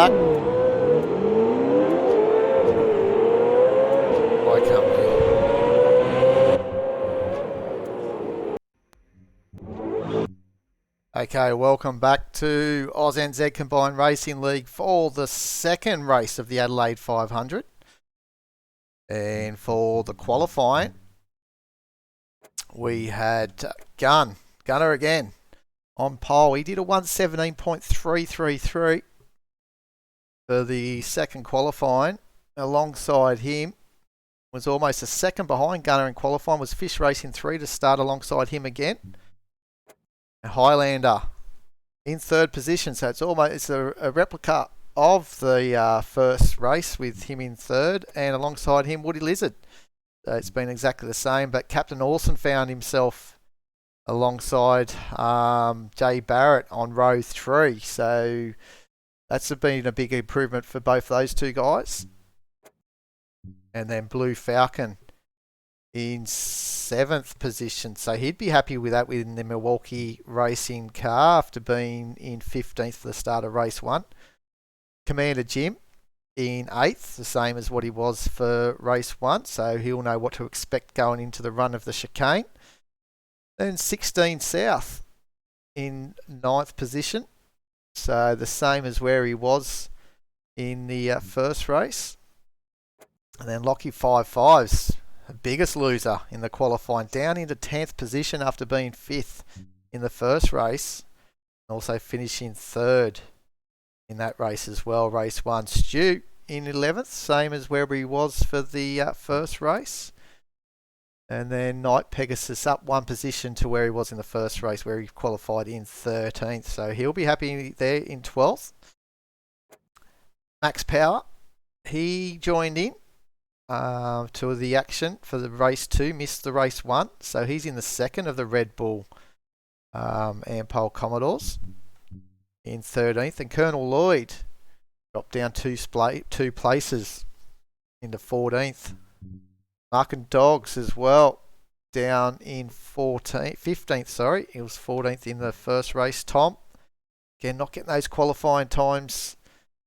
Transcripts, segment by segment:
back. Why can't we? Okay, welcome back to ANZ Combined Racing League for the second race of the Adelaide 500. And for the qualifying, we had Gunner again on pole. He did a 117.333 for the second qualifying. Alongside him was almost a second behind Gunner in qualifying, was Fish Racing 3 to start alongside him again. Highlander in third position, so it's a replica of the first race with him in third, and alongside him Woody Lizard. So it's been exactly the same, but Captain Orson found himself alongside Jay Barrett on row 3, so that's been a big improvement for both those two guys. And then Blue Falcon in 7th position, so he'd be happy with that within the Milwaukee racing car after being in 15th for the start of race 1. Commander Jim in 8th, the same as what he was for race 1, so he'll know what to expect going into the run of the chicane. Then 16 South in 9th position, so the same as where he was in the first race. And then Lockie 55's the biggest loser in the qualifying, down into 10th position after being 5th in the first race, and also finishing 3rd in that race as well, race 1. Stu in 11th, same as where he was for the first race. And then Night Pegasus up 1 position to where he was in the first race, where he qualified in 13th, so he'll be happy there in 12th. Max Power, he joined in to the action for the race 2, missed the race 1, so he's in the second of the Red Bull Ampol Commodores in 13th, and Colonel Lloyd dropped down 2 places into 14th. Mark and Dogs as well down in 15th, he was 14th in the first race. Tom, again, not getting those qualifying times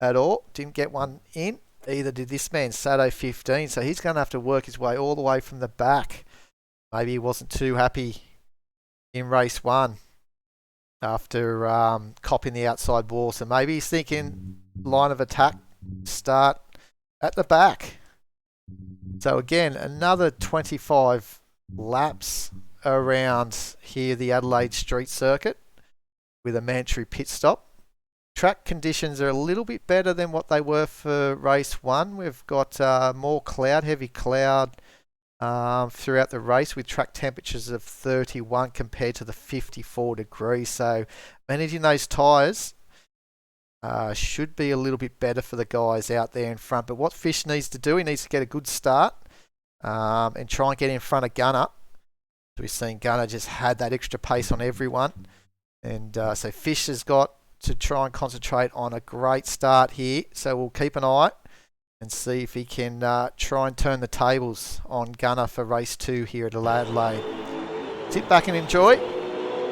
at all, didn't get one in. Either did this man, Sato 15, so he's going to have to work his way all the way from the back. Maybe he wasn't too happy in race 1 after copping the outside wall, so maybe he's thinking line of attack, start at the back. So again, another 25 laps around here, the Adelaide Street Circuit, with a mandatory pit stop. Track conditions are a little bit better than what they were for race 1. We've got more heavy cloud throughout the race, with track temperatures of 31 compared to the 54 degrees. So managing those tyres should be a little bit better for the guys out there in front. But what Fish needs to do, he needs to get a good start and try and get in front of Gunner. So we've seen Gunner just had that extra pace on everyone. And so Fish has got to try and concentrate on a great start here. So we'll keep an eye and see if he can try and turn the tables on Gunner for race 2 here at Adelaide. Sit back and enjoy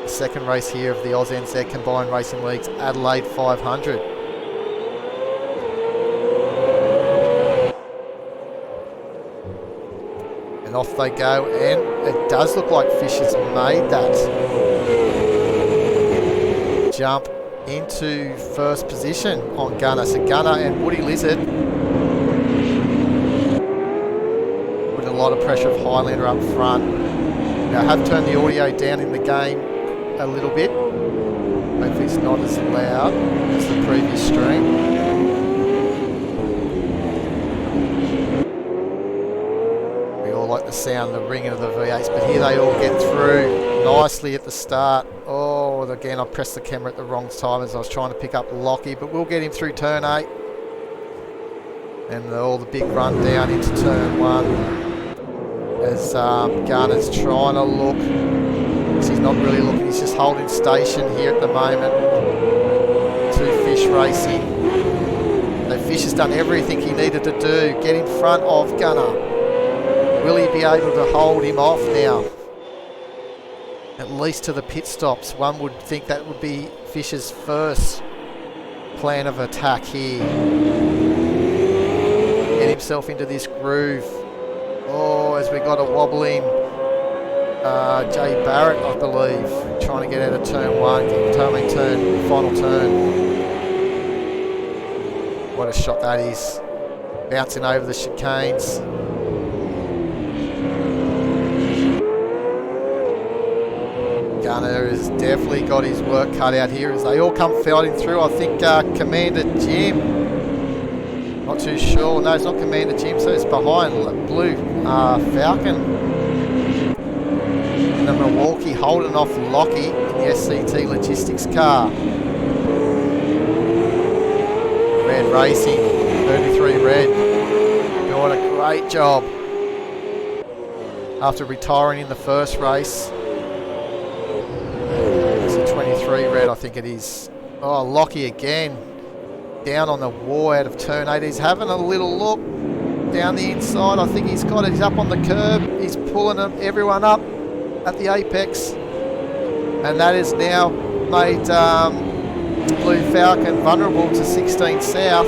the second race here of the ANZ Combined Racing League's Adelaide 500. And off they go, and it does look like Fish has made that jump into first position on Gunner. So Gunner and Woody Lizard with a lot of pressure of Highlander up front. Now I have turned the audio down in the game a little bit. Hopefully it's not as loud as the previous stream. We all like the sound of the ringing of the V8s, but here they all get through nicely at the start. Oh, again, I pressed the camera at the wrong time as I was trying to pick up Lockie, but we'll get him through turn 8. And all the big run down into turn 1 as Garner's trying to look. He's not really looking, he's just holding station here at the moment. 2 Fish Racing. So Fish has done everything he needed to do. Get in front of Gunner. Will he be able to hold him off now? At least to the pit stops. One would think that would be Fish's first plan of attack here. Get himself into this groove. Oh, as we got a wobbling Jay Barrett, I believe, trying to get out of turn one, final turn. What a shot that is. Bouncing over the chicanes. Gunner has definitely got his work cut out here as they all come fighting through. I think Commander Jim, not too sure. No, it's not Commander Jim, so it's behind Blue Falcon. And the Milwaukee holding off Lockie in the SCT Logistics car. Red Racing, 33 Red, doing a great job after retiring in the first race. It's a 23 Red, I think it is. Oh, Lockie again, down on the wall out of turn 8. He's having a little look down the inside. I think he's got it. He's up on the curb. He's pulling everyone up at the apex. And that has now made Blue Falcon vulnerable to 16 South.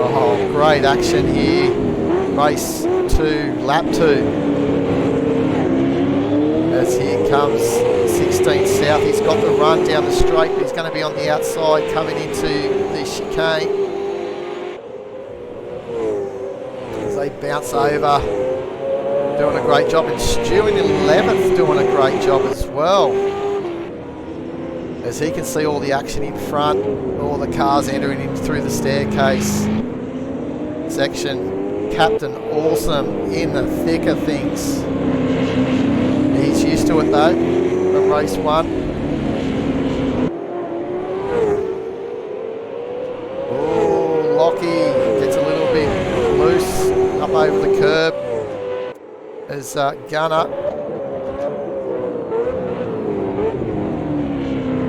Oh, great action here. Race 2, lap 2. As here comes 16 South. He's got the run down the straight, but he's going to be on the outside coming into the chicane. As they bounce over. Doing a great job, and Stu in 11th doing a great job as well. As he can see all the action in front, all the cars entering in through the staircase section. Captain Awesome in the thick of things. He's used to it though, from race 1. Oh, Lockie gets a little bit loose up over the curb. As Gunner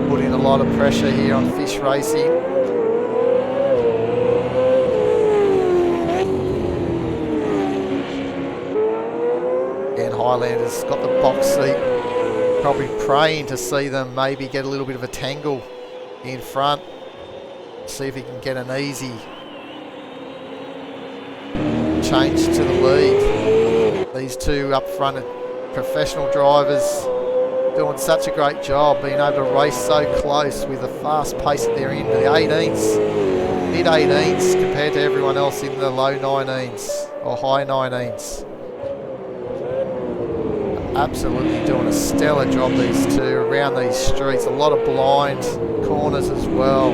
putting a lot of pressure here on Fish Racing. And Highlander's got the box seat, probably praying to see them maybe get a little bit of a tangle in front. See if he can get an easy change to the lead. These two up front are professional drivers doing such a great job, being able to race so close with the fast pace that they're in, the 18s, mid 18s compared to everyone else in the low 19s or high 19s. Absolutely doing a stellar job, these two, around these streets. A lot of blind corners as well.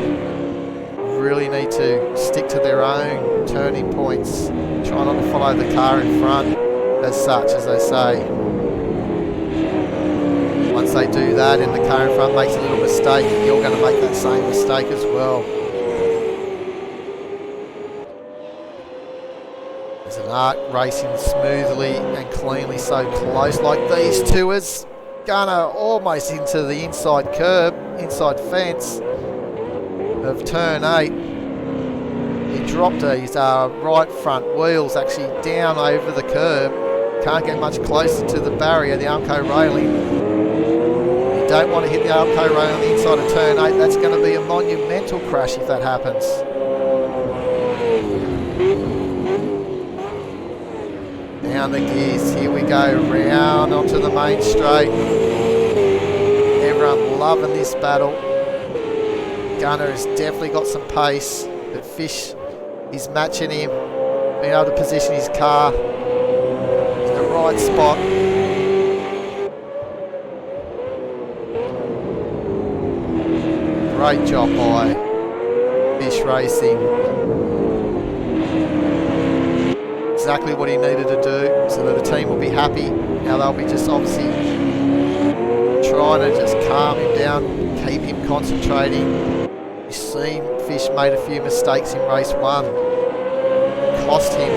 Really need to stick to their own turning points. Try not to follow the car in front. As such, as they say. Once they do that and the car in front makes a little mistake, you're going to make that same mistake as well. There's an Art racing smoothly and cleanly, so close like these two, as Gunner almost into the inside curb, inside fence of turn 8. He dropped his right front wheels actually down over the curb. Can't get much closer to the barrier, the Armco railing. You don't want to hit the Armco railing on the inside of turn 8. That's going to be a monumental crash if that happens. Down the gears, here we go, round onto the main straight. Everyone loving this battle. Gunner has definitely got some pace, but Fish is matching him, being able to position his car right spot. Great job by Fish Racing. Exactly what he needed to do so that the team will be happy. Now they'll be just obviously trying to just calm him down, keep him concentrating. You've seen Fish made a few mistakes in race 1. Cost him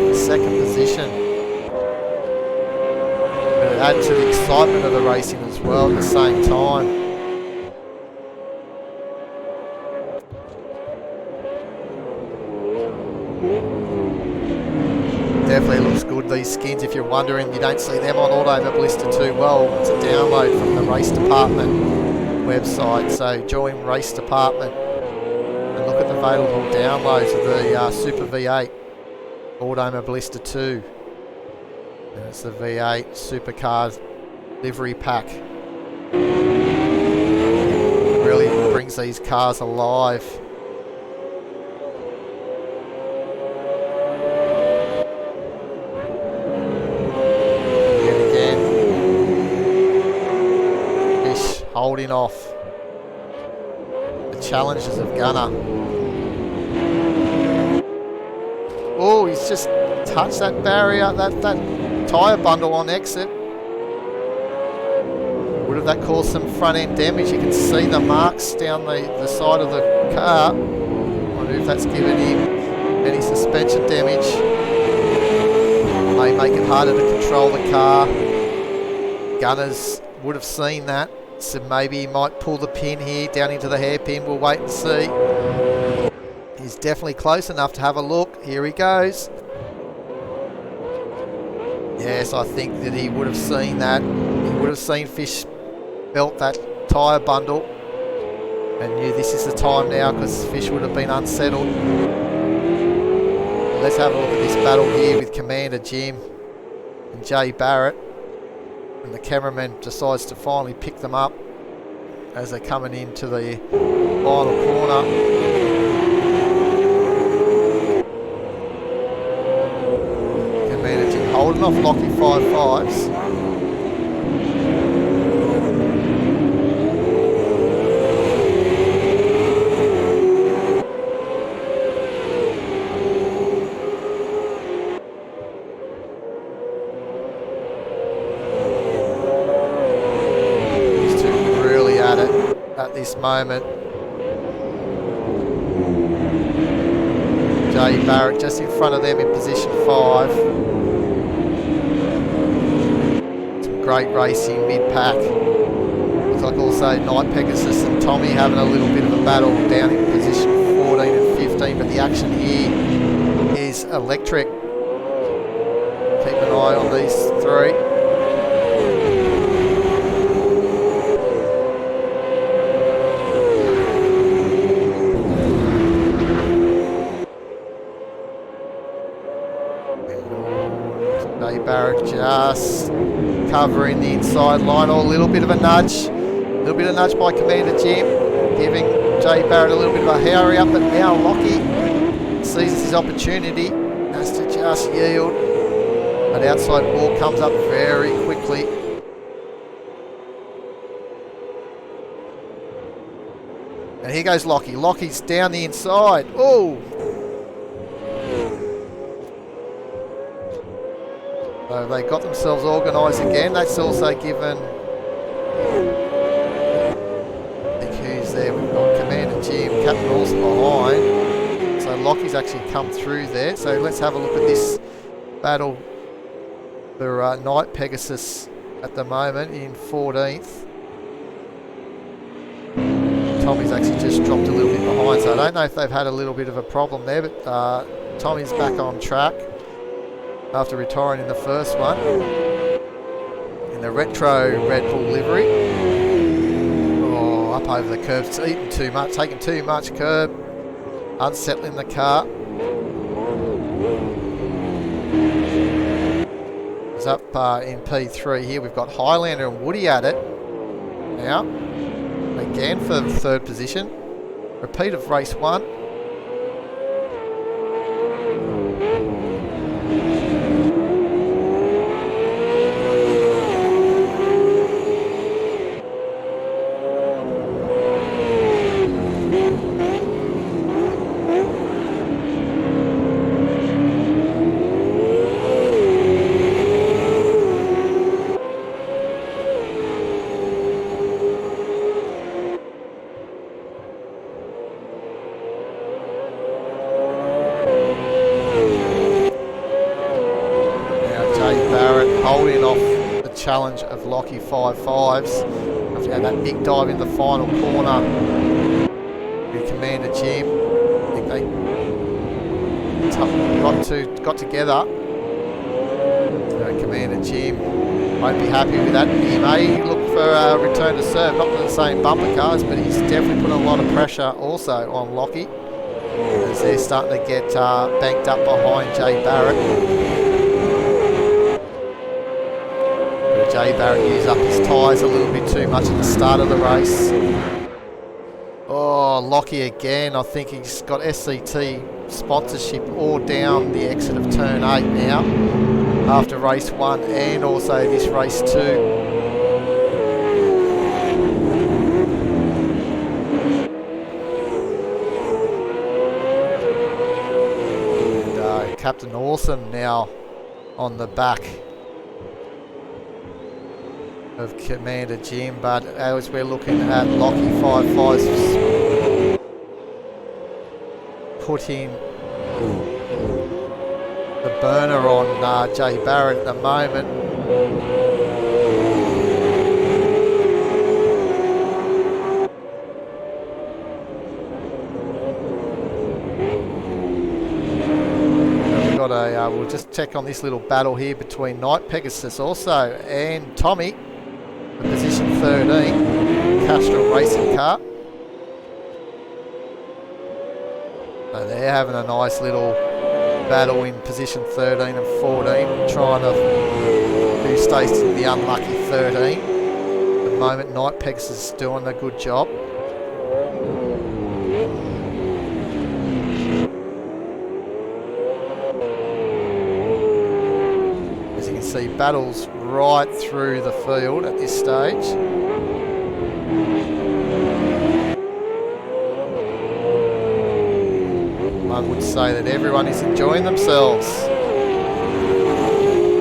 the second position. Add to the excitement of the racing as well at the same time. Definitely looks good, these skins. If you're wondering, you don't see them on Automo Blister too well. It's a download from the race department website. So join race department and look at the available downloads of the Super V8 Automo Blister 2. And it's the V8 Supercars livery pack. It really brings these cars alive. Holding off the challenges of Gunner. Oh, he's just touched that barrier, that tyre bundle on exit. Would have that caused some front end damage? You can see the marks down the side of the car. I wonder if that's given him any suspension damage. May make it harder to control the car. Gunners would have seen that. So maybe he might pull the pin here down into the hairpin. We'll wait and see. He's definitely close enough to have a look. Here he goes. Yes, I think that he would have seen that. He would have seen Fish belt that tyre bundle and knew this is the time now, because Fish would have been unsettled. Let's have a look at this battle here with Commander Jim and Jay Barrett. And the cameraman decides to finally pick them up as they're coming into the final corner. Commander Jim holding off Lockie 5.5s. At this moment, Jay Barrett just in front of them in position 5. Some great racing mid-pack. Looks like also Night Pegasus and Tommy having a little bit of a battle down in position 14 and 15, but the action here is electric. Keep an eye on these three. Barrett just covering the inside line, or a little bit of a nudge. A little bit of nudge by Commander Jim, giving Jay Barrett a little bit of a hurry up, but now Lockie seizes his opportunity, has to just yield. That outside wall comes up very quickly. And here goes Lockie. Lockie's down the inside. Oh! So they got themselves organised again. That's also given... I think who's there? We've got Commander Jim, Captain Olsen behind. So Lockie's actually come through there. So let's have a look at this battle for Night Pegasus at the moment in 14th. Tommy's actually just dropped a little bit behind, so I don't know if they've had a little bit of a problem there, but Tommy's back on track after retiring in the first one in the retro Red Bull livery. Oh, up over the curb. It's eating too much, taking too much curb, unsettling the car. It's up in P3 here. We've got Highlander and Woody at it now. Again for the third position. Repeat of race 1. Holding off the challenge of Lockie 5.5s. After that big dive in the final corner with Commander Jim. I think they got together Commander Jim won't be happy with that. He may look for a return to serve, not the same bumper cars, but he's definitely put a lot of pressure also on Lockie, as they're starting to get banked up behind Jay Barrett. But Jay Barrett used up his tyres a little bit too much at the start of the race. Oh, Lockie again. I think he's got SCT sponsorship all down the exit of turn 8 now, after race 1 and also this race 2. And Captain Awesome now on the back of Commander Jim, but as we're looking at Lockie 55's putting the burner on Jay Barrett at the moment. We've got a we'll just check on this little battle here between Night Pegasus also and Tommy, the position 13 Castrol racing car. So they're having a nice little battle in position 13 and 14, trying to who stays to the unlucky 13. At the moment, Night Pegasus is doing a good job. As you can see, battles right through the field at this stage. I would say that everyone is enjoying themselves on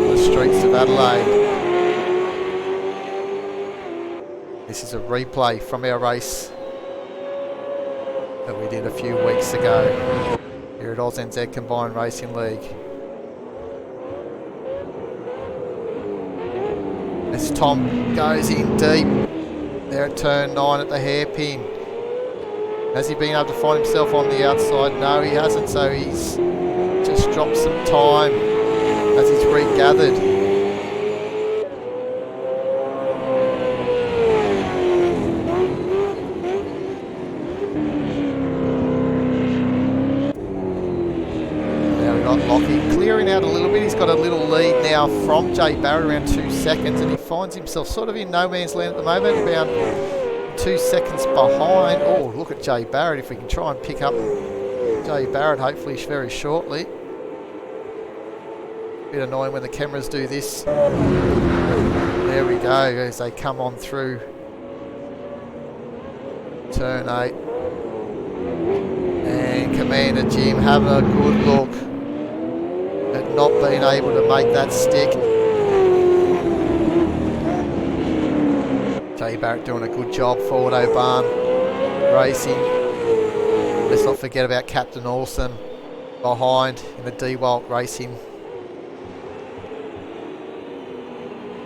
the streets of Adelaide. This is a replay from our race that we did a few weeks ago here at ANZCRL Combined Racing League. As Tom goes in deep there at turn 9 at the hairpin. Has he been able to find himself on the outside? No, he hasn't, so he's just dropped some time as he's regathered. Now we've got Lockie clearing out a little bit. He's got a little lead now from Jay Barrett, around 2 seconds, and he finds himself sort of in no man's land at the moment, about 2 seconds behind. Oh, look at Jay Barrett. If we can try and pick up Jay Barrett, hopefully very shortly. Bit annoying when the cameras do this. There we go, as they come on through turn 8. And Commander Jim having a good look at not being able to make that stick. Jay Barrett doing a good job for Autobahn Racing. Let's not forget about Captain Awesome behind in the DeWalt Racing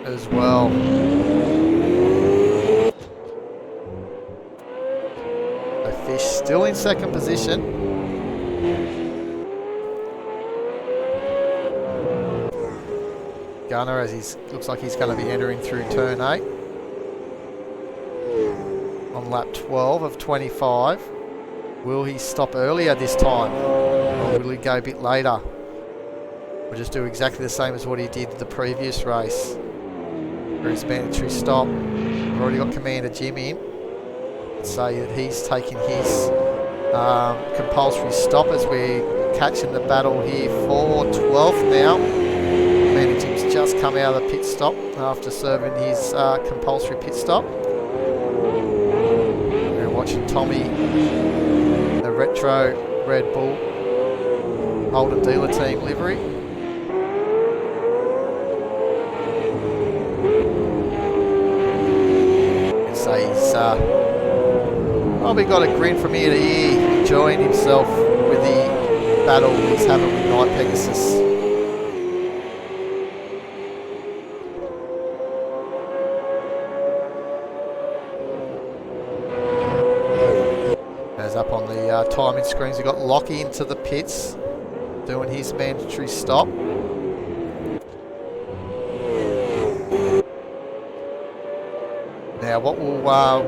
as well. So Fish still in second position. Gunner, as he looks like he's going to be entering through turn 8. On lap 12 of 25. Will he stop earlier this time, or will he go a bit later? We'll just do exactly the same as what he did the previous race for his mandatory stop. We've already got Commander Jim in. Let's say that he's taking his compulsory stop as we're catching the battle here for 12th now. Commander Jim's just come out of the pit stop after serving his compulsory pit stop. Watching Tommy, the retro Red Bull Holden dealer team livery. And so he's probably got a grin from ear to ear, enjoying himself with the battle he's having with Night Pegasus. Up on the timing screens, we've got Lockie into the pits doing his mandatory stop. Now, what will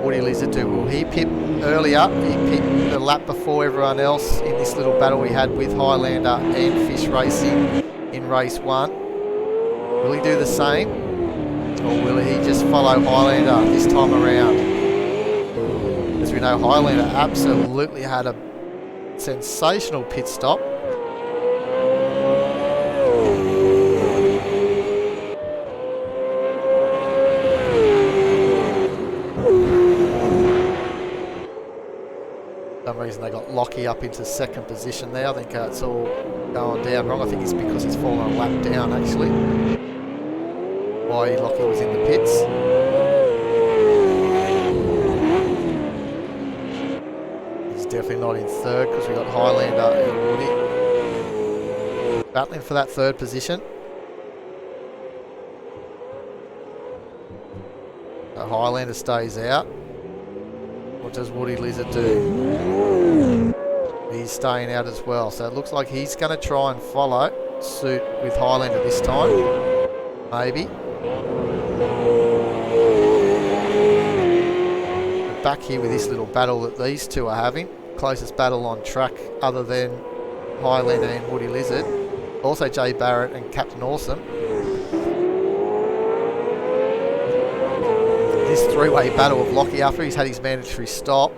Woody Lizard do? Will he pit earlier? He pit the lap before everyone else in this little battle we had with Highlander and Fish Racing in race 1. Will he do the same? Or will he just follow Highlander this time around? As we know, Highlander absolutely had a sensational pit stop. For some reason they got Lockie up into 2nd position there. I think it's all going down wrong. I think it's because he's fallen a lap down actually. Why Lockie was in the pits. He's definitely not in 3rd because we got Highlander and Woody battling for that 3rd position. So Highlander stays out. What does Woody Lizard do? He's staying out as well. So it looks like he's going to try and follow suit with Highlander this time. Maybe. We're back here with this little battle that these two are having. Closest battle on track other than Highlander and Woody Lizard. Also Jay Barrett and Captain Awesome. This 3-way battle of Lockie after he's had his mandatory stop.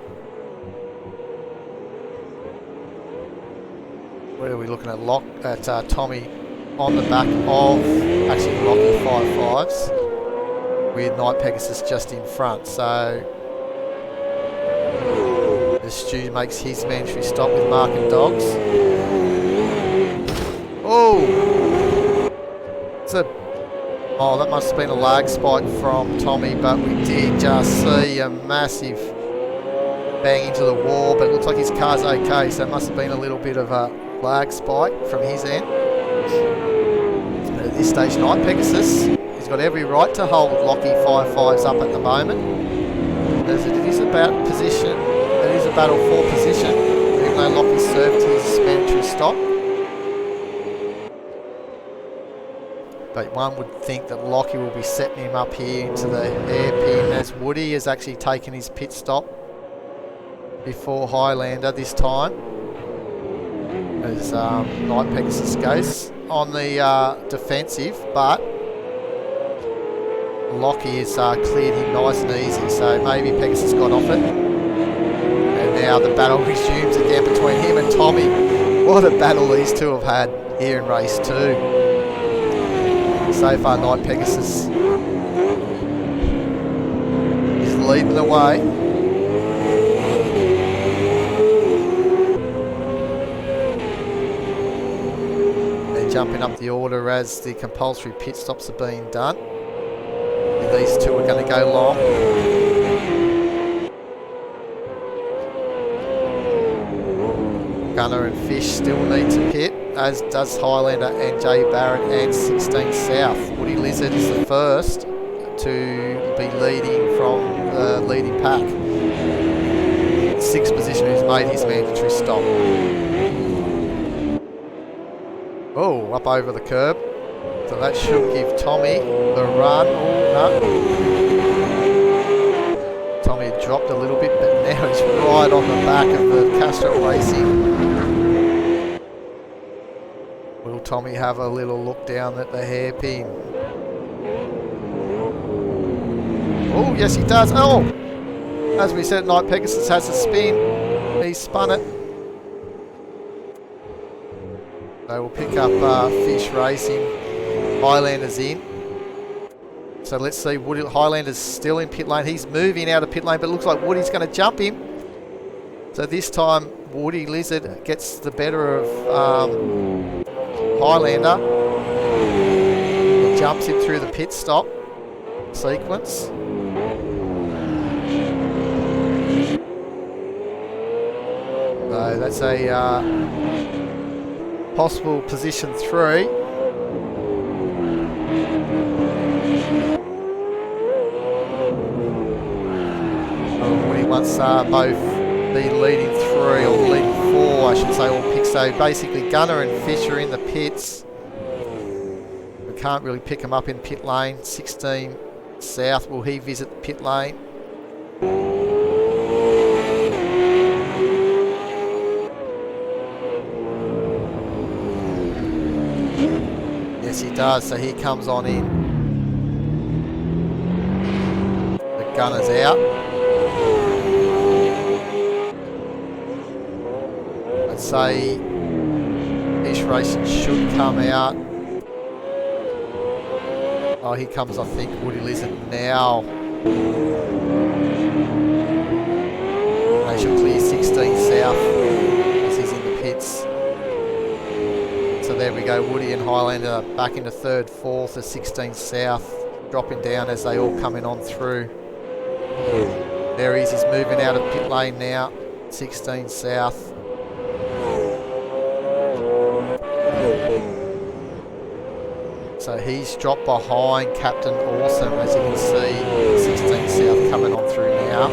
Where are we looking at? Tommy on the back of actually Lockie 5.5s with Night Pegasus just in front. So the Stu makes his mandatory stop with Mark and Dogs. Oh! Oh, that must have been a lag spike from Tommy, but we did just see a massive bang into the wall, but it looks like his car's okay, so it must have been a little bit of a lag spike from his end. At this stage, Night Pegasus, he's got every right to hold Lockie 5.5s up at the moment. As it is about position, it is a battle for position, even though Lockie served his mandatory stop. But one would think that Lockie will be setting him up here into the hairpin as Woody has actually taken his pit stop before Highlander this time. As Night Pegasus goes on the defensive, but Lockie has cleared him nice and easy, so maybe Pegasus got off it. And now the battle resumes again between him and Tommy. What a battle these two have had here in race 2. So far, Night Pegasus is leading the way. They're jumping up the order as the compulsory pit stops are being done. And these two are going to go long. Gunner and Fish still need to pit, as does Highlander and Jay Barrett and 16 South. Woody Lizard is the first to be leading from the leading pack. 6th position, who's made his mandatory stop. Oh, up over the curb. So that should give Tommy the run. Oh, no. Tommy had dropped a little bit, but now he's right on the back of the Castro Racing. Will Tommy have a little look down at the hairpin? Oh, yes he does. Oh! As we said, Night Pegasus has a spin. He spun it. They will pick up Fish Racing. Highlander's in. So let's see, Highlander's still in pit lane. He's moving out of pit lane, but it looks like Woody's going to jump him. So this time, Woody Lizard gets the better of Highlander. He jumps him through the pit stop sequence. So that's a possible position 3. Woody wants both the leading 3 or leading 4, I should say, all picks. So basically Gunner and Fish are in the pits. We can't really pick them up in pit lane. 16 South, will he visit the pit lane? Yes, he does. So he comes on in. The gunner's out. I'd say Ish Racing should come out. Oh, here comes, I think, Woody Lizard now. They should clear 16 south as he's in the pits. So there we go, Woody and Highlander back into third, fourth, to 16 south, dropping down as they all coming on through. There he is, he's moving out of pit lane now, 16 south. So he's dropped behind Captain Awesome, as you can see, 16 south coming on through now.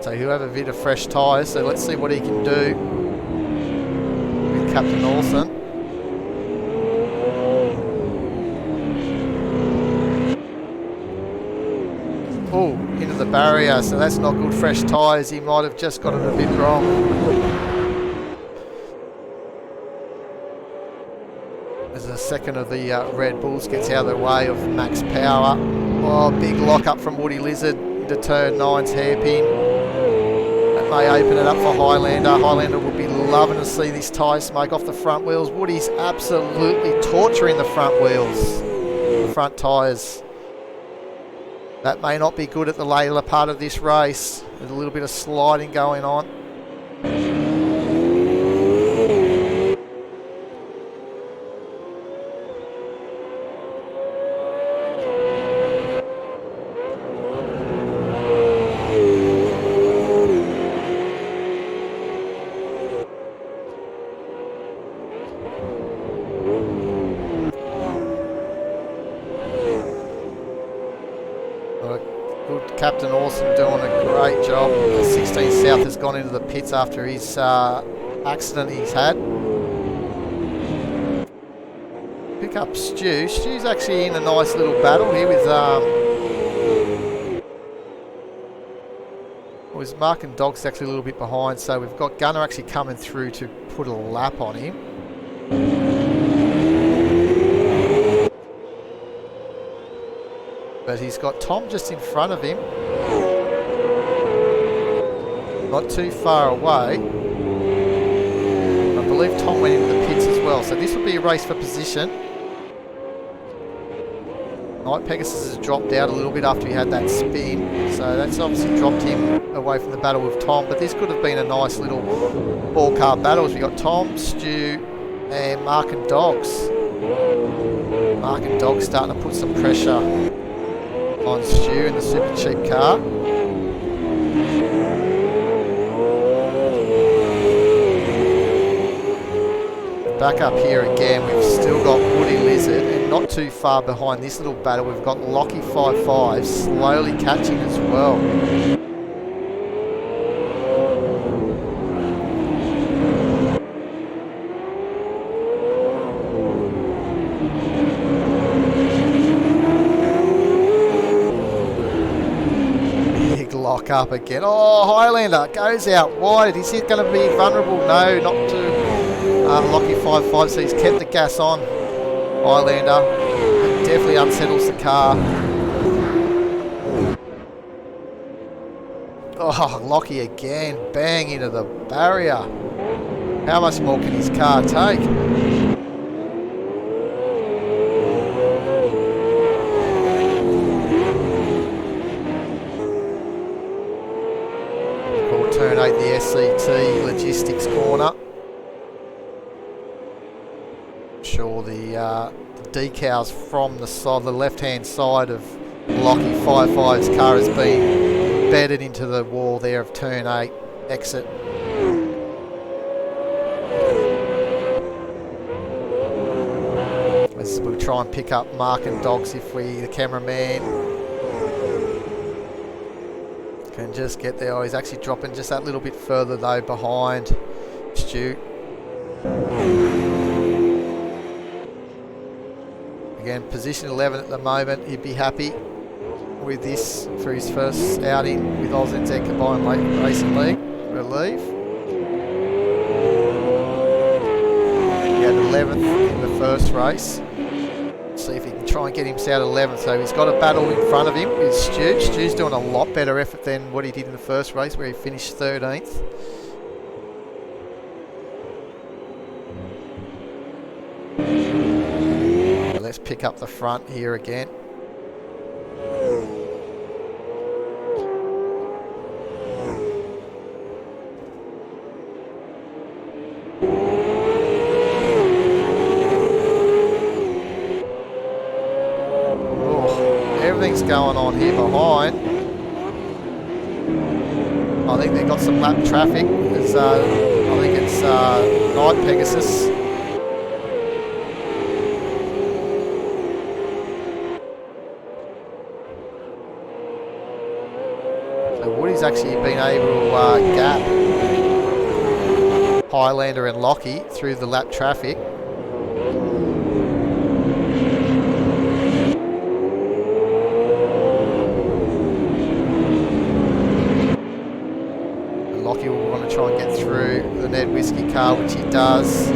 So he'll have a bit of fresh tyres, so let's see what he can do with Captain Awesome. Oh, into the barrier, so that's not good fresh tyres. He might have just got it a bit wrong. As a second of the Red Bulls gets out of the way of max power. Oh, big lock up from Woody Lizard into turn 9's hairpin. That may open it up for Highlander. Highlander will be loving to see this tyre smoke off the front wheels. Woody's absolutely torturing the front wheels, the front tyres. That may not be good at the later part of this race. There's a little bit of sliding going on. Captain Awesome doing a great job. 16 South has gone into the pits after his accident he's had. Pick up Stu. Stu's actually in a nice little battle here with Mark and Dog's actually a little bit behind, so we've got Gunner actually coming through to put a lap on him. But he's got Tom just in front of him. Not too far away. I believe Tom went into the pits as well. So this will be a race for position. Night Pegasus has dropped out a little bit after he had that spin. So that's obviously dropped him away from the battle with Tom. But this could have been a nice little ball car battle as we got Tom, Stu and Mark and Dogs. Mark and Dogs starting to put some pressure on Stu in the super cheap car. Back up here again, we've still got Woody Lizard, and not too far behind this little battle we've got Lockie 55 slowly catching as well. Lock up again. Oh, Highlander goes out wide. Is he going to be vulnerable? No, not to Lockie 55. So he's kept the gas on. Highlander definitely unsettles the car. Oh, Lockie again, bang into the barrier. How much more can his car take? Turn 8, the SCT logistics corner. Sure, the decals from the side, the left-hand side of Lockie 55's car has been bedded into the wall there of turn 8 exit. As we'll try and pick up Mark and Dogs if the cameraman can just get there. Oh, he's actually dropping just that little bit further though behind Stu. Again, position 11 at the moment. He'd be happy. with this for his first outing with ANZCRL Combined Racing League, I believe. He had 11th in the first race. See if he can try and get himself 11th. So he's got a battle in front of him with Stu. Stu's doing a lot better effort than what he did in the first race where he finished 13th. So let's pick up the front here again. Everything's going on here behind. I think they've got some lap traffic. I think it's Night Pegasus. So Woody's actually been able to gap Highlander and Lockie through the lap traffic. Lockie will want to try and get through the Ned Whiskey car, which he does.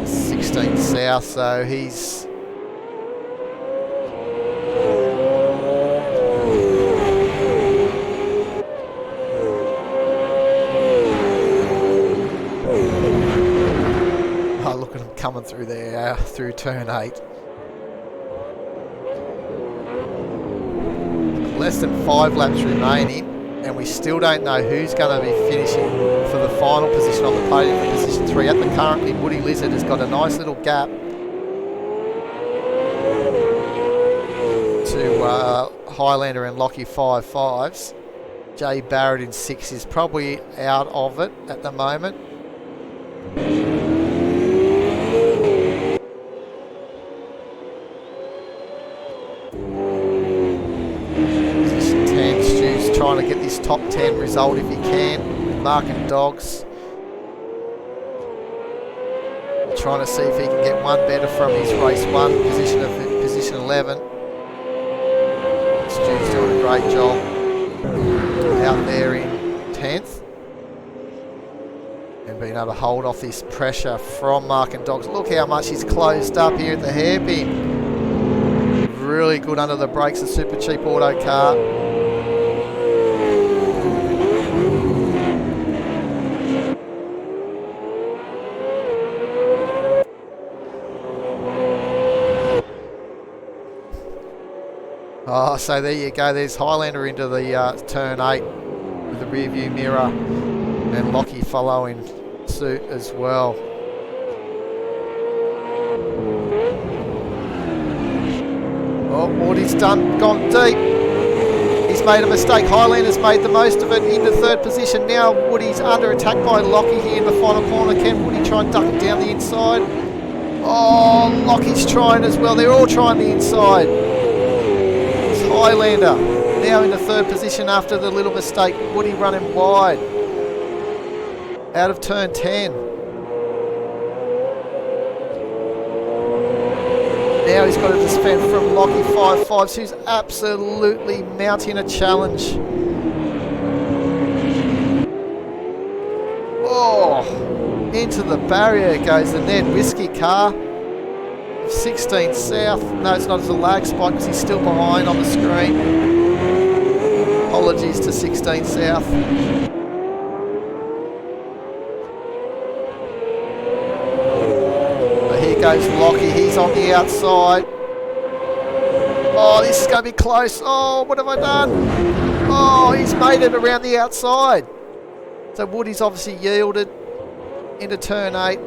16 south, so he's... Oh, look at him coming through there, through turn 8. Less than 5 laps remaining, and we still don't know who's going to be finishing for the final position on the podium for position 3. At the currently, Woody Lizard has got a nice little gap to Highlander and Lockie 5.5s. Jay Barrett in 6 is probably out of it at the moment. Trying to get this top 10 result if he can with Mark and Dogs. Trying to see if he can get one better from his race 1 position 11. Stu's doing a great job out there in 10th and being able to hold off this pressure from Mark and Dogs. Look how much he's closed up here at the hairpin. Really good under the brakes, the super cheap auto car. Oh, so there you go. There's Highlander into the turn 8 with the rear view mirror, and Lockie following suit as well. Oh, Woody's gone deep. He's made a mistake. Highlander's made the most of it into 3rd position. Now Woody's under attack by Lockie here in the final corner. Can Woody try and duck him down the inside? Oh, Lockie's trying as well. They're all trying the inside. Highlander now in the 3rd position after the little mistake. Woody running wide out of turn 10. Now he's got to defend from Lockie 5.5, who's absolutely mounting a challenge. Oh, into the barrier goes the Ned Whiskey car. 16 south. No, it's not as a lag spike because he's still behind on the screen. Apologies to 16 south. But here goes Lockie. He's on the outside. Oh, this is going to be close. Oh, what have I done? Oh, he's made it around the outside. So Woody's obviously yielded into turn 8.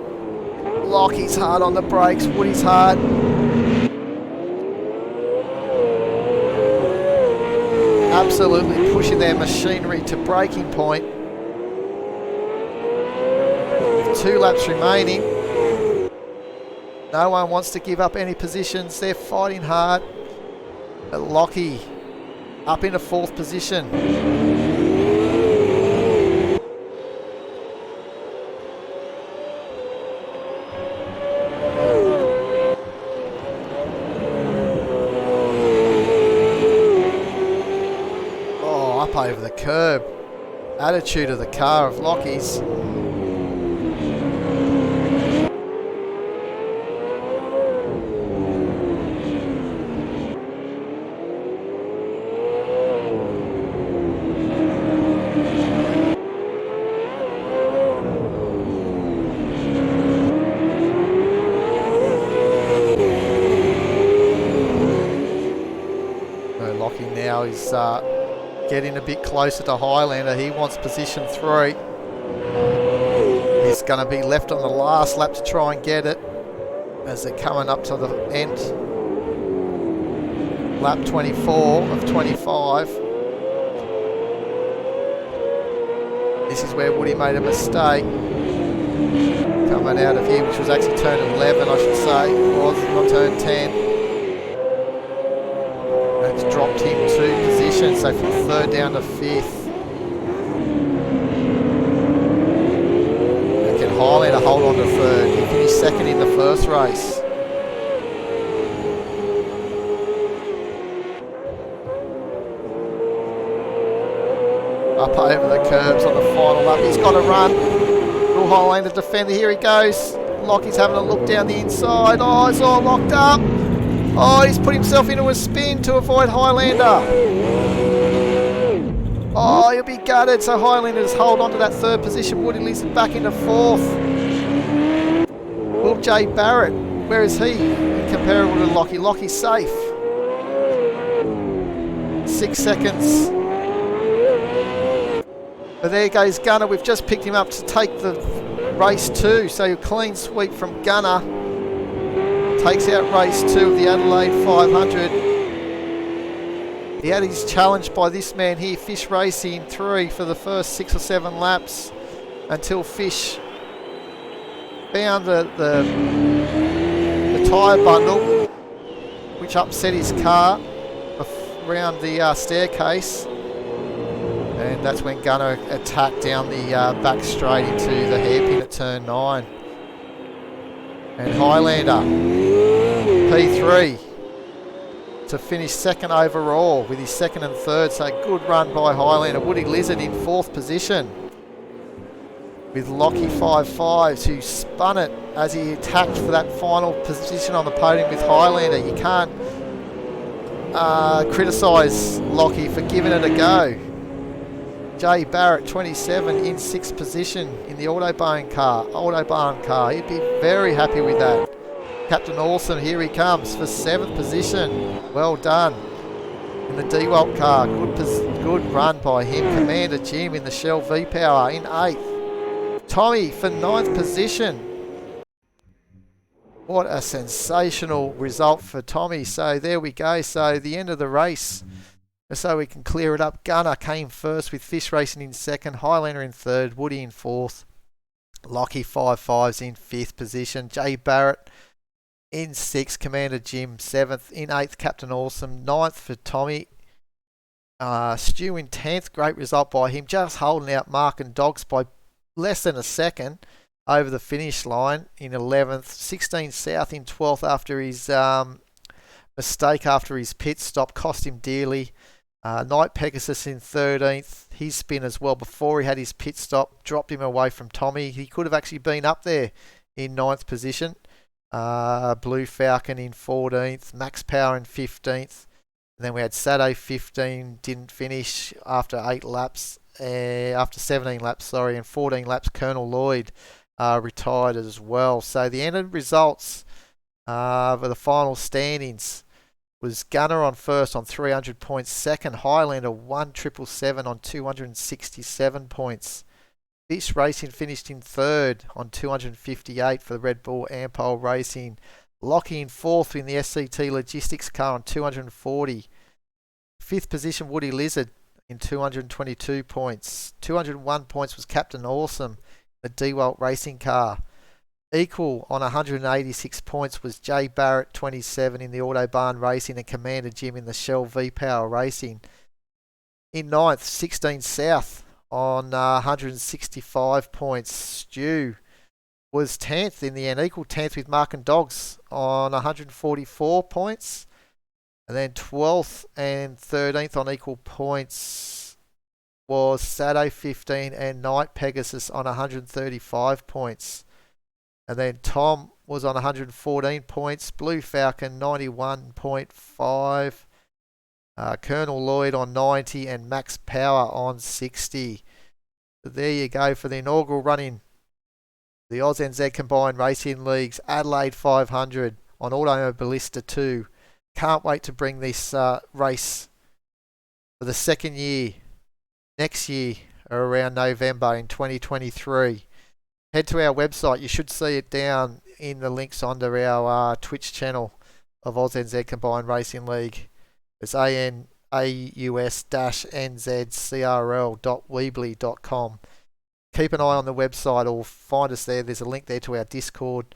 Lockie's hard on the brakes, Woody's hard. Absolutely pushing their machinery to breaking point. 2 laps remaining. No one wants to give up any positions. They're fighting hard. But Lockie up into 4th position. up over the curb. Attitude of the car of Lockie's. Lockie now is getting a bit closer to Highlander. He wants position 3. He's going to be left on the last lap to try and get it as they're coming up to the end. Lap 24 of 25. This is where Woody made a mistake. Coming out of here, which was actually turn 11, I should say. It was not turn 10. It's dropped him 2 positions, so from 3rd down to 5th. And can Highlander hold on to 3rd? He finished 2nd in the first race. Up over the curbs on the final lap. He's got to run. Will Highlander defender? Here he goes. Lockie's having a look down the inside. Oh, it's all locked up. Oh, he's put himself into a spin to avoid Highlander. Oh, he'll be gutted. So Highlanders hold on to that 3rd position. Woody Lizard back into 4th. Will Jay Barrett, where is he? Comparable to Lockie. Lockie's safe. 6 seconds. But there goes Gunner. We've just picked him up to take the race 2. So a clean sweep from Gunner. Takes out race 2 of the Adelaide 500. He had his challenge by this man here, Fish Racing 3, for the first 6 or 7 laps until Fish found the tyre bundle, which upset his car around the staircase. And that's when Gunner attacked down the back straight into the hairpin at turn 9. And Highlander, P3, to finish 2nd overall with his 2nd and 3rd. So good run by Highlander. Woody Lizard in 4th position with Lockie 5.5, who spun it as he attacked for that final position on the podium with Highlander. You can't criticise Lockie for giving it a go. Jay Barrett, 27, in 6th position in the Autobahn car. He'd be very happy with that. Captain Awesome, here he comes for 7th position. Well done. In the DeWalt car, good run by him. Commander Jim in the Shell V-Power in 8th. Tommy for 9th position. What a sensational result for Tommy. So there we go. So the end of the race. So we can clear it up. Gunner came first with Fish Racing in 2nd, Highlander in 3rd, Woody in 4th, Lockie 5.5's in 5th position, Jay Barrett in 6th, Commander Jim 7th, in 8th Captain Awesome, 9th for Tommy, Stu in 10th, great result by him, just holding out Mark and Dogs by less than a second over the finish line in 11th, 16 South in 12th after his mistake after his pit stop cost him dearly. Night Pegasus in 13th. His spin as well before he had his pit stop dropped him away from Tommy. He could have actually been up there in 9th position. Blue Falcon in 14th. Max Power in 15th. And then we had Saturday 15, didn't finish after 17 laps, and 14 laps. Colonel Lloyd retired as well. So the end results for the final standings was Gunner on 1st on 300 points, 2nd Highlander 1777 on 267 points. Fish Racing finished in 3rd on 258 for the Red Bull Ampol Racing. Lockie in 4th in the SCT Logistics car on 240. 5th position Woody Lizard in 222 points. 201 points was Captain Awesome, the DeWalt Racing car. Equal on 186 points was Jay Barrett, 27 in the Autobahn Racing, and Commander Jim in the Shell V-Power Racing. In 9th, 16 South on 165 points. Stu was 10th in the end, equal 10th with Mark and Dogs on 144 points. And then 12th and 13th on equal points was Saturday 15 and Night Pegasus on 135 points. And then Tom was on 114 points. Blue Falcon 91.5. Colonel Lloyd on 90 and Max Power on 60. So there you go for the inaugural run-in. The ANZCRL Combined Racing League's Adelaide 500 on Automobilista 2. Can't wait to bring this race for the second year next year around November in 2023. Head to our website. You should see it down in the links under our Twitch channel of ANZCRL Combined Racing League. It's ANZCRL.weebly.com. Keep an eye on the website or find us there. There's a link there to our Discord.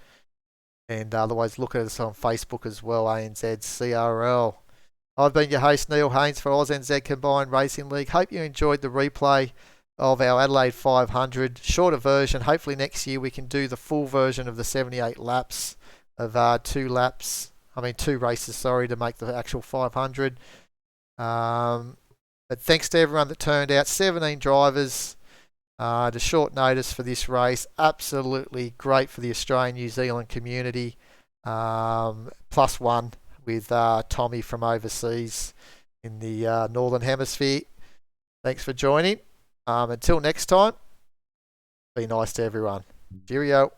And otherwise look at us on Facebook as well, ANZCRL. I've been your host, Neil Haynes, for ANZCRL Combined Racing League. Hope you enjoyed the replay of our Adelaide 500. Shorter version. Hopefully next year we can do the full version of the 78 laps of two races, to make the actual 500. But thanks to everyone that turned out. 17 drivers. The short notice for this race. Absolutely great for the Australian-New Zealand community. Plus one with Tommy from overseas in the Northern Hemisphere. Thanks for joining. Until next time, be nice to everyone. Cheerio.